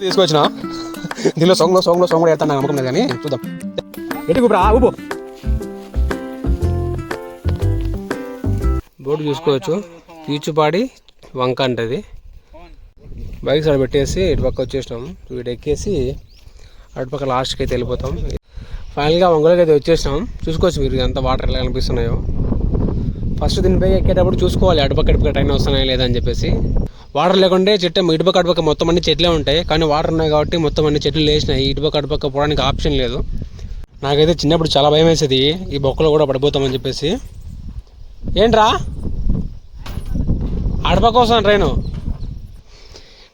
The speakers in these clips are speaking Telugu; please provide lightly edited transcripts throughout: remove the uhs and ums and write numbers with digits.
తీసుకొచ్చిన దీనిలో సొంగలో కూడా వేస్తాను నమ్మకం లేదు కానీ చూద్దాం. ఎటు ఊపురా ఊపు. బోర్డు చూసుకోవచ్చు, పీచుపాడి వంక అంటది. బైక్ సైడ్ పెట్టేసి ఇటు పక్క వచ్చేసినాం. వీడు ఎక్కేసి అటుపక్క లాస్ట్కి అయితే వెళ్ళిపోతాం. ఫైనల్గా వంగలోకి అయితే వచ్చేసినాం. చూసుకోవచ్చు మీరు ఎంత వాటర్ ఎలా కనిపిస్తున్నాయో. ఫస్ట్ దీనిపై ఎక్కేటప్పుడు చూసుకోవాలి అటుపక్క ట్రైన్ వస్తున్నాయా లేదా అని చెప్పేసి. వాటర్ లేకుంటే చెట్టు ఇటుపక్క మొత్తం అన్ని చెట్లే ఉంటాయి, కానీ వాటర్ ఉన్నాయి కాబట్టి మొత్తం అన్ని చెట్లు లేచినాయి. ఇటుపక్క పోవడానికి ఆప్షన్ లేదు. నాకైతే చిన్నప్పుడు చాలా భయం వేసేది ఈ బొక్కలో కూడా పడిపోతామని చెప్పేసి. ఏంట్రా అటుపక్క వస్తాను ట్రైను.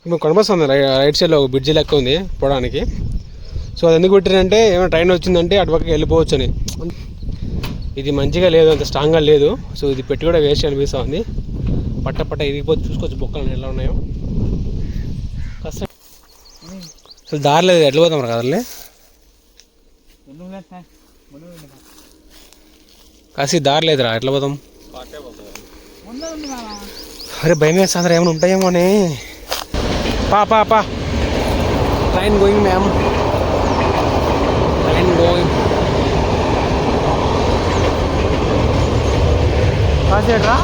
ఇప్పుడు కనిపిస్తుంది రైట్ సైడ్లో ఒక బ్రిడ్జి లెక్క ఉంది పోవడానికి. సో అది ఎందుకు పెట్టారంటే ఏమైనా ట్రైన్ వచ్చిందంటే అటుపక్కకి వెళ్ళిపోవచ్చు అని. ఇది మంచిగా లేదు, అంత స్ట్రాంగ్గా లేదు. సో ఇది పెట్టి కూడా వేస్ట్ అనిపిస్తుంది. పట్ట ఇరిగిపోతే చూసుకోవచ్చు బొక్కలు ఎలా ఉన్నాయో. కష్టం అసలు దారి లేదు, ఎట్లా పోతాం కదలే. కాసి దారి లేదురా, ఎట్లా పోతాం. అరే భయం వేస్తుంది, ఏమైనా ఉంటాయేమో అని. పా train going ma'am, train going. కాసేట్రా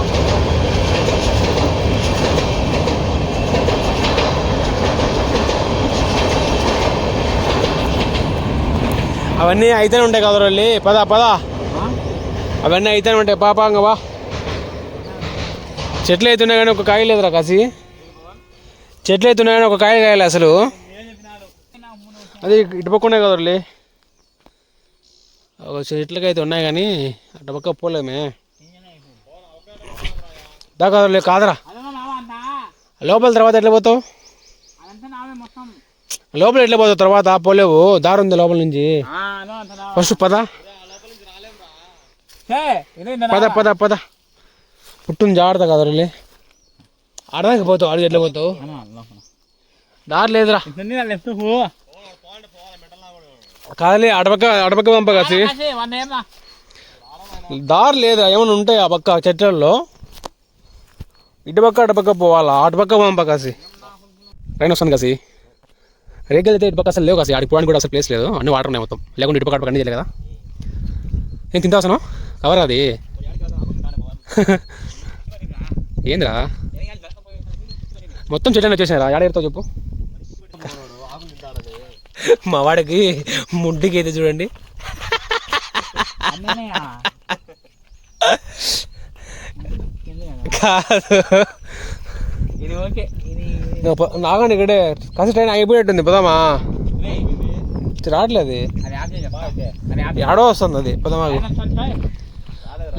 అవన్నీ అయితేనే ఉంటాయి కదా వెళ్ళి. పద అవన్నీ అయితేనే ఉంటాయి. పాపంగా చెట్లు అవుతున్నాయి కానీ ఒక కాయ లేదురా కాసి. చెట్లు అవుతున్నాయి కానీ ఒక కాయ కాయలే అసలు. అది ఇటుపక్క కదా వెళ్ళి. ఒక చెట్లకి అయితే ఉన్నాయి కానీ అటుపక్క పోలేమే. దాకా కాదరా లోపల. తర్వాత ఎట్లా పోతావు? లోపల ఎట్లా పోతావు తర్వాత? పోలేవు, దారి ఉంది లోపల నుంచి. ఫస్ట్ పద పుట్టుని జాగ్రత్త కదా వెళ్ళి. ఆడదానికి పోతావు, ఆడికి ఎట్లా పోతావు? దారి లేదురా. కాదలే అడపక్క పంప కాసి. దారి లేదా? ఏమైనా ఉంటాయి ఆ పక్క చెట్లలో. ఇటుపక్క అటుపక్క పోవాలా, అటుపక్క పంప కాసి. ట్రైన్ వస్తుంది కాసి. రేగలు అయితే ఇటుపక్క అసలు లేవు కాసి. ఆడికి పోవడానికి కూడా అసలు ప్లేస్ లేదు, అన్ని వాటర్ ఉన్నాయి మొత్తం. లేకుంటే ఇటుపక్క అటుపక్క అన్నీ తెలియదు కదా. నేను తింటా వస్తాను కవరా అది. ఏందిరా మొత్తం చెట్లని వచ్చేసినారా? ఏడేరుతావు చెప్పు. మా వాడికి ముడ్డికి అయితే చూడండి. కాదు నాగండి ఇక్కడే కాసి. ట్రైన్ అయిపోయేట్టుంది, పదామా. రావట్లేదు, ఏడో వస్తుంది అది. పదమా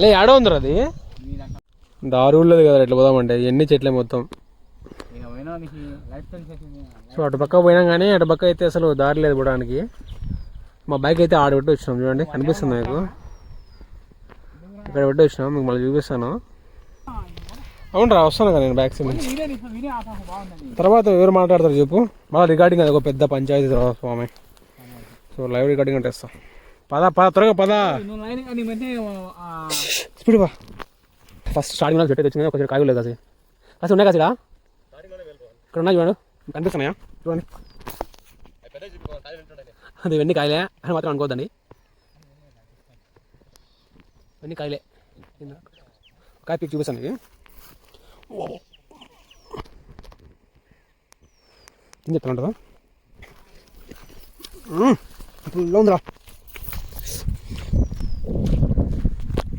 లే, ఏడో ఉందిరా అది. దారి ఉండలేదు కదా ఎట్లా పోదామంటే. ఎన్ని చెట్లే మొత్తం. సో అటుపక్క పోయినాం కానీ అటుపక్క అయితే అసలు దారి లేదు పోవడానికి. మా బైక్ అయితే ఆడ పెట్టి వచ్చినాం చూడండి, కనిపిస్తుంది మీకు. ఇక్కడ పెట్టి వచ్చినాం, మీకు మళ్ళీ చూపిస్తాను. అవునరా వస్తాను కదా నేను బ్యాక్ సైడ్ నుంచి. తర్వాత ఎవరు మాట్లాడతారు చెప్పు. మళ్ళీ రికార్డింగ్ అది ఒక పెద్ద పంచాయతీ స్వామి. సో లైవ్ రికార్డింగ్ అంటే ఇస్తాం. పద త్వరగా పద. స్పీడ్ బా. ఫస్ట్ స్టార్టింగ్ చెట్టు వచ్చింది, ఒక కాయలు లేదు కాసి. కాసి ఉన్నాయి కాసిడా ఇక్కడ ఉన్నాయి చూడండి, కనిపిస్తున్నాయా చూడండి. అది ఇవన్నీ కాయలే అని మాత్రం అనుకోవద్దండి, ఇవన్నీ కాయలే. కాయ పీక్ చూపిస్తాను ఇది. ఏం చెప్తాను ఉంటుందా? పుల్ల ఉందిరా,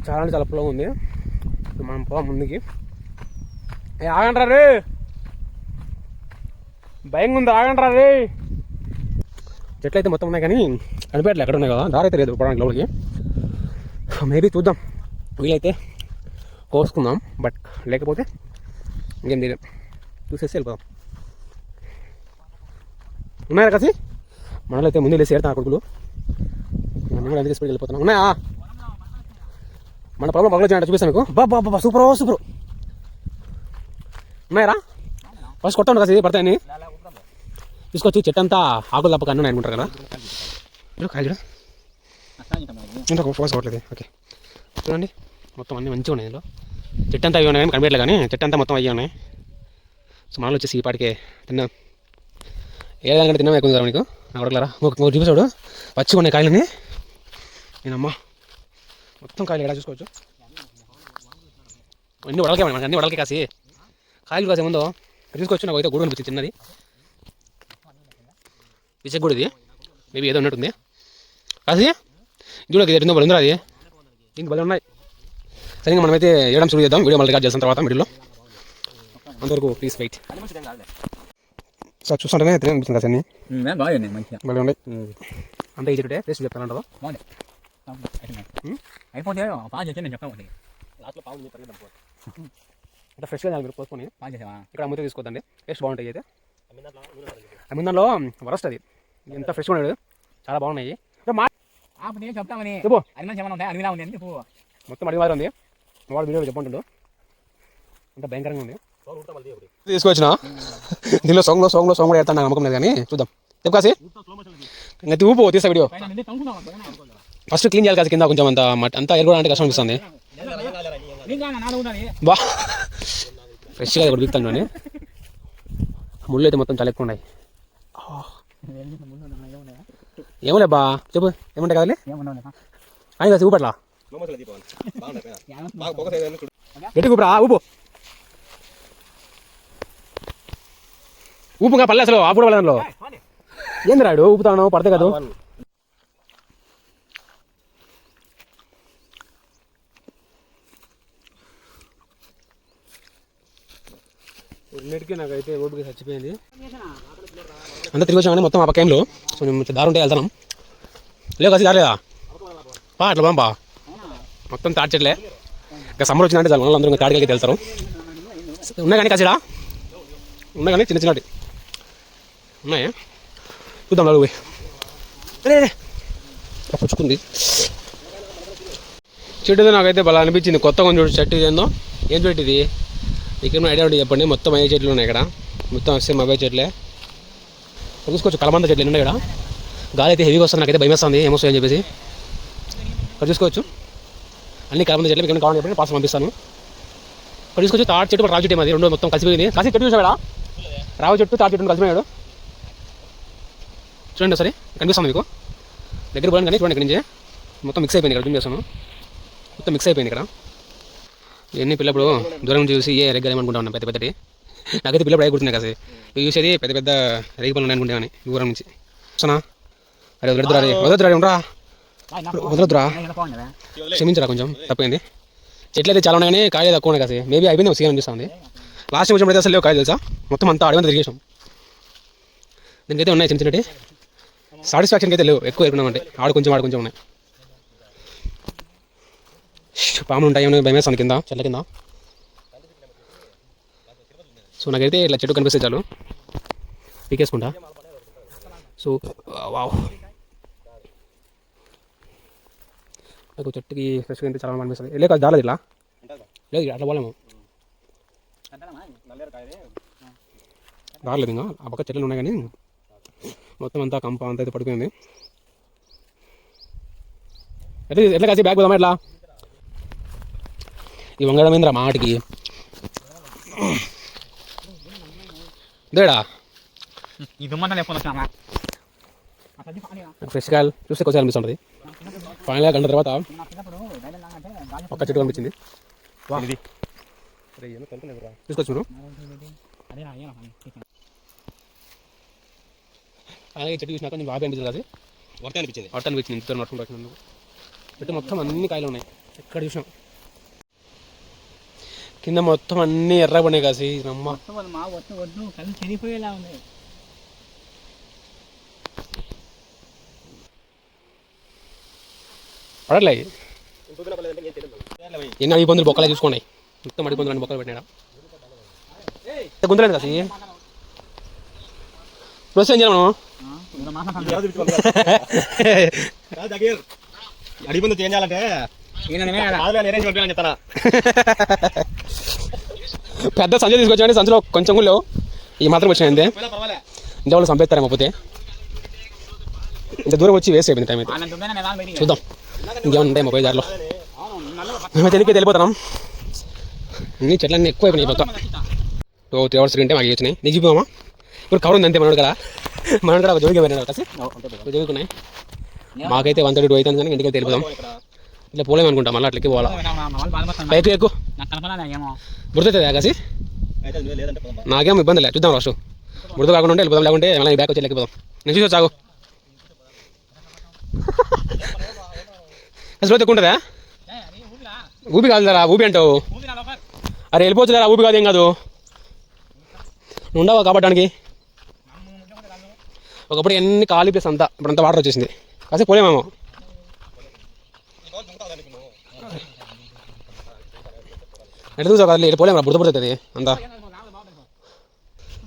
చాలా అంటే చాలా పుల్లగా ఉంది. మనం పోదాం ముందుకి. ఆగండ్రా రే, భయంగా ఉంది, ఆగండ్రా రే. చెట్లు అయితే మొత్తం ఉన్నాయి కానీ కనిపెట్టలే ఎక్కడ ఉన్నాయి కదా. దారి అయితే లేదు పోవడానికి లోపలికి. మేబీ చూద్దాం, వీలైతే కోసుకుందాం. బట్ లేకపోతే ఇంకేం తెలియదు, చూసేసి వెళ్ళిపోదాం. ఉన్నాయా కాసి? మనలో అయితే ముందు వెళ్ళేసి ఏడతాను కొడుకులు. నేను కూడా అందుకే స్పీడ్కి వెళ్ళిపోతాను. ఉన్నాయా? మన పొలం పక్కన వచ్చినట్టు చూపిస్తాను మీకు. బాబా సూపర్ సూపర్ ఉన్నాయరా? ఫస్ట్ కొట్టండి కాసి, పడతాయని తీసుకొచ్చి. చెట్టు అంతా ఆకులు తప్పక అన్నీ అనుకుంటారు కదా. కాయలు ఫోకస్ అవ్వట్లేదు. ఓకే చూడండి, మొత్తం అన్నీ మంచిగా ఉన్నాయి. ఇందులో చెట్టు అంతా అవి ఉన్నాయి కానీ కనిపించలేదు, కానీ చెట్టు అంతా మొత్తం అయ్యి ఉన్నాయి. సో మనలో వచ్చేసి ఈ పాటికే తిన్నాం. ఏదానికంటే తిన్నాం ఎక్కువ నీకు నా కొడకలారా ఒక చూసాడు వచ్చి ఉన్నాయి కాయలని నేనమ్మా మొత్తం కాయలు ఎక్కడ చూసుకోవచ్చు అన్ని వడలకే మనకి అన్ని వడలకే కాసి కాయలు కాసే ముందు తీసుకోవచ్చు నాకు అయితే గూడు అనిపించింది చిన్నది పిచ్చ కూడా ఇది మేబీ ఏదో ఉన్నట్టుంది కాసి చూడకి ఎన్నో బలి ఉందిరా అది ఇంక బలి ఉన్నాయి సరే మనమైతే వేయడం షురూ చేద్దాం వీడియో మళ్ళీ రికార్డ్ చేసిన తర్వాత మిడిల్లో అంతవరకు ప్లీజ్ వెయిట్ సార్ చూస్తుంటేనే తిననిపిస్తుంది కాసి అన్ని బలి ఉన్నాయి అంతా ఈ చెట్టే టేస్ట్ చెప్తానంటావా అంటే ఫ్రెష్గా మీరు పోసుకొని ఇక్కడ అమ్మితే తీసుకోవద్దండి టేస్ట్ బాగుంటాయి అయితే అమ్మిందాలో వరస్ట్ అది ఎంత ఫ్రెష్గా ఉండదు చాలా బాగున్నాయి మొత్తం అడిగి మాత్రం ఉంది వాడు వీడియో చెప్పంటుండు అంత భయంకరంగా ఉంది తీసుకొచ్చిన దీనిలో సోంగ్లో కూడా వేస్తాను నాకు నమ్మకం లేదు కానీ చూద్దాం చెప్పు కాసి ఇంకా ఊపు తీసా వీడియో ఫస్ట్ క్లీన్ చేయాలి కాసి కింద కొంచెం అంతా ఎరుగుడా అంటే కష్టం అనిపిస్తుంది బా ఫ్రెష్గా ఇక్కడ బీక్తాను అని ముళ్ళు అయితే మొత్తం చాలా ఎక్కువ ఉన్నాయి ఏమోలే బా చెప్పు ఏముంటాయి కదలే అని కాసి ఊపట్లా గట్టి ఊపిరా ఊపు ఊపుగా పల్లె అసలు ఆపుడు పల్లెలో ఏంది రాడు ఊపుతాను పడితే కదా రెండింటికి నాకైతే ఓపిక చచ్చిపోయింది అంతా తిరిగి వచ్చామని మొత్తం ఆ పక్కేంలో సో మేము దారి ఉంటే వెళ్తాం లేవు కాసి దారిలేదా పా అట్లా బాంబా మొత్తం తాటి చెట్లే ఇంకా సమ్మర్ వచ్చిందంటే చాలు అందరూ ఇంకా తాడికి వెళ్తారు ఉన్నాయి కానీ కాసిడా ఉన్నాయి కానీ చిన్న చిన్నటి ఉన్నాయి చూద్దాం నలుగు పుచ్చుకుంది చెట్టుతో నాకైతే బాగా అనిపించింది కొత్తగా చూడు చెట్టు ఏందో ఏం చెట్టు ఇది ఇక్కడ ఐడియా ఉంటే చెప్పండి మొత్తం అయ్యే చెట్లు ఉన్నాయి ఇక్కడ మొత్తం సేమ్ అవే చెట్లే చూసుకోవచ్చు కలబంద చెట్లు ఉన్నాయి ఇక్కడ గాలి అయితే హెవీగా వస్తుంది నాకైతే భయం వేస్తుంది ఏమొస్తుంది అని చెప్పేసి ఇక్కడ చూసుకోవచ్చు అన్ని కలబంద చెట్లు ఇక్కడ కావాలని చెప్పి పాస్ పంపిస్తాను ఇక్కడ చూసుకోవచ్చు తాటి చెట్టు రావు చెట్టు అది రెండు మొత్తం కలిసిపోయింది కాసి చెట్టు చూసాడా రావు చెట్టు తాటి చెట్టు కలిసిపోయాడు చూడండి సరే కనిపిస్తుంది మీకు దగ్గర పోయాను కానీ చూడండి ఇక్కడ నుంచి మొత్తం మిక్స్ అయిపోయింది ఇక్కడ జూమ్ చేస్తాను మొత్తం మిక్స్ అయిపోయింది ఇక్కడ ఇవన్నీ పిల్లప్పుడు దూరం చూసి ఏ రెగ్గర ఏమనుకుంటా ఉన్నాను పెద్ద పెద్దటి నాకైతే పిల్లప్పుడు అయ్యి గుర్తున్నాయి కాసి ఇవి చూసేది పెద్ద పెద్ద రేగి పనులు అనుకుంటామని దూరం నుంచి వస్తున్నా అరే వదలద్దురా రే వదలద్దురా ఉండరా వదలద్దురా క్షమించరా కొంచెం తప్పైంది చెట్లు అయితే చాలా ఉన్నాయి కానీ కాయలు తక్కువ ఉన్నాయి కాసి మేబీ అయిపోయింది సీజన్ అనిపిస్తుంది లాస్ట్ టైం వచ్చినప్పుడు అయితే అసలు లేవు కాయలు తెలుసా మొత్తం అంతా అడవంతా తిరిగేసాం దీనికైతే ఉన్నాయి చిన్న చిన్నటి సాటిస్ఫాక్షన్కి అయితే లేవు ఎక్కువ ఎరుకున్నామంటే ఆడు కొంచెం ఉన్నాయి పాములు ఉంటాయి ఏమైనా భయం వేస్తాను కింద చెట్ల కింద సో నాకైతే ఇట్లా చెట్టు కనిపిస్తే చాలు పీకేసుకుంటా సో వావ్ నాకు చెట్టుకి ఫ్రెష్గా అయితే చాలా అనిపిస్తుంది లేక దారలేదు ఇట్లా లేదు అట్లా పోలేము దారలేదు ఇంకా ఆ పక్క చెట్లు ఉన్నాయి కానీ మొత్తం అంతా కంప అంతా అయితే పడిపోయింది అయితే ఎట్లా కాసి బ్యాగ్ పోదామా ఎట్లా ఈ వంగడం ఏంద్రా మాటికి దేడా ఫ్రెష్ కాయలు చూస్తే కొంచెం అనిపిస్తుంటుంది ఫైనల్గా గంట తర్వాత ఒక్క చెట్టు కనిపించింది తీసుకొచ్చు అలాగే చెట్టు చూసినాక నేను బాగా అనిపించింది అది వర్త అనిపించింది ఇంత నడుచుకుంటూ చెట్టు మొత్తం అన్ని కాయలు ఉన్నాయి ఎక్కడ చూసినాం కింద మొత్తం అన్ని ఎర్రబడినాయి కాసి నమ్మ పడట్లే ఎన్ని అడిగి పొందులు బొక్కలే చూసుకోండి మొత్తం అడిగి పొందులు బొక్కలు పెట్టినా గుంతలేదు కాసి ప్రొసెస్ ఏం చేయను అడిగి ముందు చేంజ్ చేయాలంటే పెద్ద సంచి తీసుకొచ్చామండి సంచిలో కొంచెం కూడా లేవు ఈ మాత్రం వచ్చినాయి అంతే ఇంత వాళ్ళు సంపేస్తారేమో పోతే ఇంత దూరం వచ్చి వేస్ట్ అయిపోయింది టైం అయితే చూద్దాం ఇంకేమైనా ఉంటాయి ముప్పై దారిలో మేమైతే ఎన్నికైతే వెళ్ళిపోతున్నాం ఇన్ని చెట్లన్నీ ఎక్కువ అయిపోయినాయి పక్క 2-3 అవర్స్ తింటే మాకు వచ్చినాయి నీకు చూపామా ఇప్పుడు కవర్ ఉంది అంతే మనోడు కదా మనం కూడా ఒక జోడికి పోయినా kasi జోడుకున్నాయి మాకైతే 132 అవుతుంది కానీ ఇంటికి వెళ్ళిపోదాం ఇట్లా పోలేము అనుకుంటా మళ్ళీ అట్లకి పోవాలా పైకి ఎక్కువ బుర్తుంది కాసి నాకేం ఇబ్బంది లేదు చూద్దాం రాష్ట్రం బురద కాకుండా ఉంటే వెళ్ళిపోదాం లేకుంటే మళ్ళీ బ్యాక్ వచ్చి వెళ్ళిపోదాం నేను చూసి చాగు అసలు ఎక్కుంటుందా ఊపి కాదురా ఊపి అంటావు అరే వెళ్ళిపోతుందా ఊపి కాదు ఏం కాదు ఉండవా కాబట్టడానికి ఒకప్పుడు ఎన్ని ఖాళీ ప్లేస్ అంతా ఇప్పుడంతా వాటర్ వచ్చేసింది కాసేపు పోలేమేమో ఎట్లా చూసావు కదా ఇట్లా పోలేము బురద పడుతుంది అంతా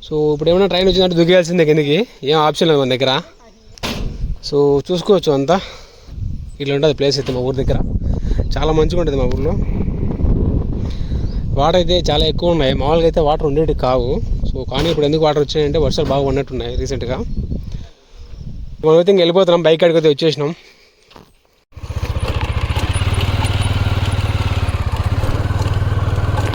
సో ఇప్పుడు ఏమైనా ట్రైన్ వచ్చిందంటే దిగేయాల్సిందే కిందకి ఏం ఆప్షన్ లేదు మన దగ్గర సో చూసుకోవచ్చు అంతా ఇట్లా ఉంటుంది ప్లేస్ అయితే మా ఊరి దగ్గర చాలా మంచిగా ఉంటుంది మా ఊర్లో వాటర్ అయితే చాలా ఎక్కువ ఉన్నాయి మామూలుగా అయితే వాటర్ ఉండేవి కావు సో కానీ ఇప్పుడు ఎందుకు వాటర్ వచ్చాయంటే వర్షాలు బాగా ఉన్నట్టున్నాయి రీసెంట్గా మనమైతే ఇంక వెళ్ళిపోతున్నాం బైక్ అడిగితే వచ్చేసినాం